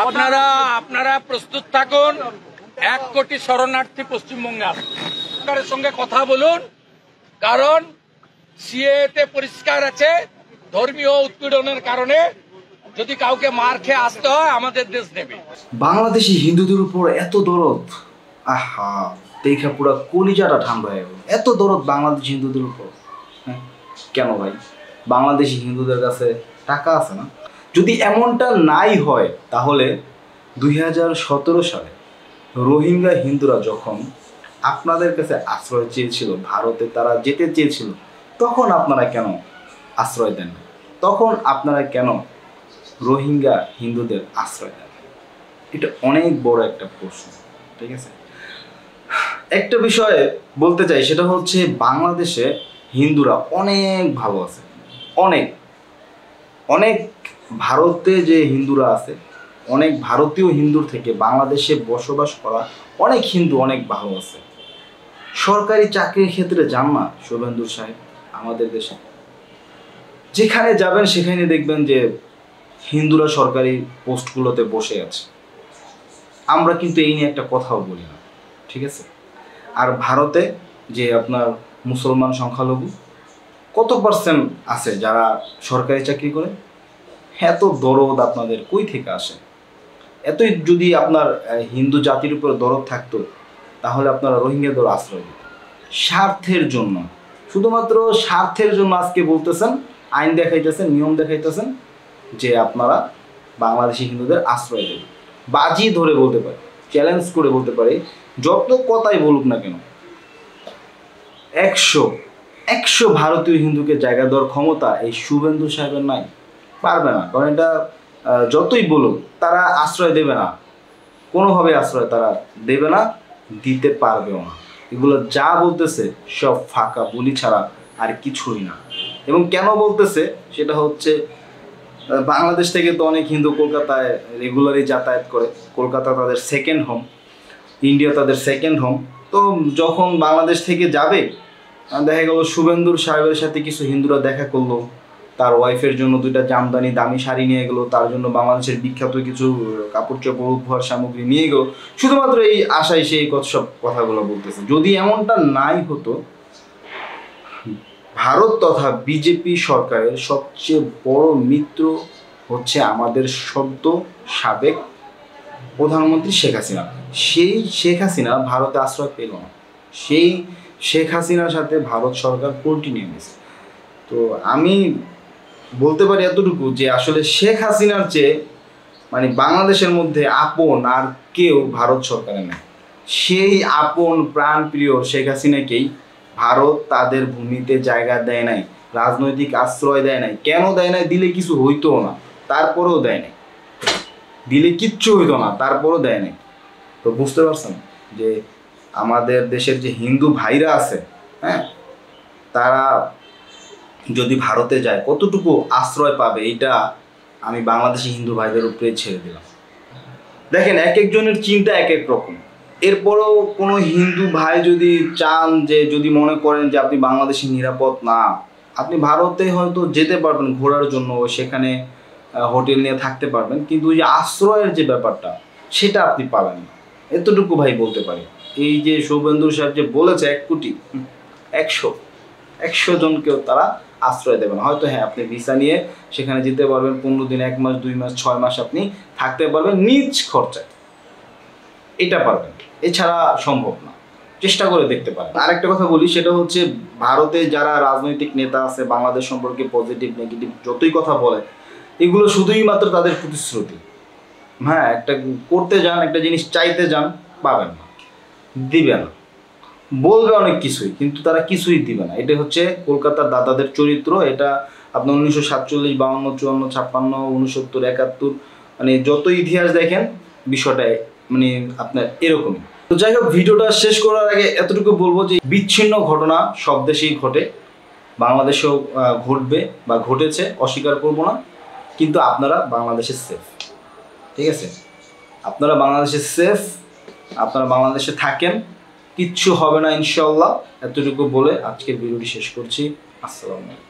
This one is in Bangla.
আপনারা আপনারা প্রস্তুত থাকুন। 1 কোটি শরণার্থী পশ্চিমবঙ্গে আসবে। সরকারের সঙ্গে কথা বলুন, কারণ সিএতে পরিষ্কার আছে ধর্মীয় উৎপীড়নের কারণে যদি কাউকে মার খেয়ে আসতে হয় আমাদের দেশ নেবে। বাংলাদেশি হিন্দুদের উপর এত দরদ, আহা দেখা পুরো কলিজাটা ঠান্ডা হয়ে গেল। এত দরদ বাংলাদেশি হিন্দুদের উপর। হ্যাঁ কেন ভাই? বাংলাদেশি হিন্দুদের কাছে টাকা আছে না? যদি এমনটা নাই হয় তাহলে 2017 সালে রোহিঙ্গা হিন্দুরা যখন আপনাদের কাছে আশ্রয় চেয়েছিল, ভারতে তারা যেতে চেয়েছিল, তখন আপনারা কেন আশ্রয় দেন? তখন আপনারা কেন রোহিঙ্গা হিন্দুদের আশ্রয় দেন? এটা অনেক বড় একটা প্রশ্ন। ঠিক আছে, একটা বিষয়ে বলতে চাই, সেটা হচ্ছে বাংলাদেশে হিন্দুরা অনেক ভালো আছে। অনেক অনেক ভারতে যে হিন্দুরা আছে, অনেক ভারতীয় হিন্দুর থেকে বাংলাদেশে বসবাস করা অনেক হিন্দু অনেক ভালো আছে। সরকারি চাকরির ক্ষেত্রে যান না শুভেন্দু সাহেব, আমাদের দেশে যেখানে যাবেন সেখানে দেখবেন যে হিন্দুরা সরকারি পোস্টগুলোতে বসে আছে। আমরা কিন্তু এই নিয়ে একটা কথাও বলি না। ঠিক আছে, আর ভারতে যে আপনার মুসলমান সংখ্যালঘু কত পার্সেন্ট আছে যারা সরকারি চাকরি করে? এত দরদ আপনাদের কই থেকে আসে? এতই যদি আপনার হিন্দু জাতির উপর দরদ থাকতো তাহলে আপনারা রোহিঙ্গাদের আশ্রয় দিতেন। স্বার্থের জন্য, শুধুমাত্র স্বার্থের জন্য আজকে বলতেছেন, আইন দেখাইতেছেন, নিয়ম দেখাইতেছেন যে আপনারা বাংলাদেশি হিন্দুদের আশ্রয় দেবেন। বাজি ধরে বলতে পারে, চ্যালেঞ্জ করে বলতে পারে, যত কথাই বলুক না কেন, 100 ভারতীয় হিন্দুকে জায়গা দেওয়ার ক্ষমতা এই শুভেন্দু সাহেবের নাই। পারবে না, কারণ এটা যতই বলুক তারা আশ্রয় দেবে না, কোনোভাবে আশ্রয় তারা দেবে না, দিতে পারবেও না। এগুলো যা বলতেছে সব ফাঁকা বলি ছাড়া আর কিছুই না। এবং কেন বলতেছে সেটা হচ্ছে, বাংলাদেশ থেকে তো অনেক হিন্দু কলকাতায় রেগুলারই যাতায়াত করে। কলকাতা তাদের সেকেন্ড হোম, ইন্ডিয়া তাদের সেকেন্ড হোম। তো যখন বাংলাদেশ থেকে যাবে, দেখা গেল শুভেন্দুর সাহেবের সাথে কিছু হিন্দুরা দেখা করলো, তার ওয়াইফের জন্য 2টা জামদানি দামি শাড়ি নিয়ে গেলো, তার জন্য বাংলাদেশের বিখ্যাত কিছু কাপড় চোপড় উপহার সামগ্রী নিয়ে গেলো। শুধুমাত্র এই আশায় সে এই সব কথাগুলো বলতেছে। যদি এমনটা নাই হতো, ভারত তথা বিজেপি সরকারের সবচেয়ে বড় মিত্র হচ্ছে আমাদের সদ্য সাবেক প্রধানমন্ত্রী শেখ হাসিনা। সেই শেখ হাসিনা ভারতে আশ্রয় পেল না। সেই শেখ হাসিনার সাথে ভারত সরকার পোল্টি নিয়ে গেছে। তো আমি বলতে পারি এতটুকু যে আসলে শেখ হাসিনার চেয়ে মানে বাংলাদেশের মধ্যে আপন আর কেউ ভারত সরকারের নেই। সেই আপন প্রাণপ্রিয় শেখ হাসিনাকেই ভারত তাদের ভূমিতে জায়গা দেয় নাই, রাজনৈতিক আশ্রয় দেয় নাই। কেন দেয় নাই? দিলে কিছু হইতো না, তারপরেও দেয় নাই। দিলে কিচ্ছু হইতো না, তারপরেও দেয় নাই। তো বুঝতে পারছেন যে আমাদের দেশের যে হিন্দু ভাইরা আছে, হ্যাঁ, তারা যদি ভারতে যায় কতটুকু আশ্রয় পাবে, এটা আমি বাংলাদেশি হিন্দু ভাইদের উপরে ছেড়ে দিলাম। দেখেন, এক একজনের চিন্তা এক এক রকম। এরপরেও কোনো হিন্দু ভাই যদি চান, যে যদি মনে করেন যে আপনি বাংলাদেশে নিরাপদ না, আপনি ভারতে হয়তো যেতে পারবেন ঘোরার জন্য, সেখানে হোটেল নিয়ে থাকতে পারবেন, কিন্তু ওই যে আশ্রয়ের যে ব্যাপারটা সেটা আপনি পাবেন না। এতটুকু ভাই বলতে পারি। এই যে শুভেন্দু সাহেব যে বলেছে 1 কোটি, 100 জনকেও তারা আশ্রয় দেবেন। হয়তো হ্যাঁ, আপনি ভিসা নিয়ে সেখানে যেতে পারবেন, 15 দিন, 1 মাস, 2 মাস, 6 মাস আপনি থাকতে পারবেন নিজ খরচায়, এটা পারবেন। এছাড়া সম্ভব না। চেষ্টা করে দেখতে পারেন। আরেকটা কথা বলি, সেটা হচ্ছে ভারতে যারা রাজনৈতিক নেতা আছে বাংলাদেশ সম্পর্কে পজিটিভ নেগেটিভ যতই কথা বলে, এগুলো শুধুই মাত্র তাদের প্রতিশ্রুতি। হ্যাঁ, একটা করতে যান, একটা জিনিস চাইতে যান, পাবেন না, দিবে না, বলবে অনেক কিছুই, কিন্তু তারা কিছুই দিবে না। এটা হচ্ছে কলকাতার দাদাদের চরিত্র। এটা আপনার 1947, 52, 54, 56, 69, 71, মানে যত ইতিহাস দেখেন বিষয়টা মানে আপনার এরকমই। তো যাই হোক, ভিডিওটা শেষ করার আগে এতটুকু বলবো যে বিচ্ছিন্ন ঘটনা সব দেশেই ঘটে, বাংলাদেশেও ঘটবে বা ঘটেছে, অস্বীকার করবো না। কিন্তু আপনারা বাংলাদেশে সেফ। ঠিক আছে, আপনারা বাংলাদেশে সেফ, আপনারা বাংলাদেশে থাকেন, কিচ্ছু হবে না ইনশাআল্লাহ। এতটুকু বলে আজকের ভিডিওটি শেষ করছি। আসসালামু আলাইকুম।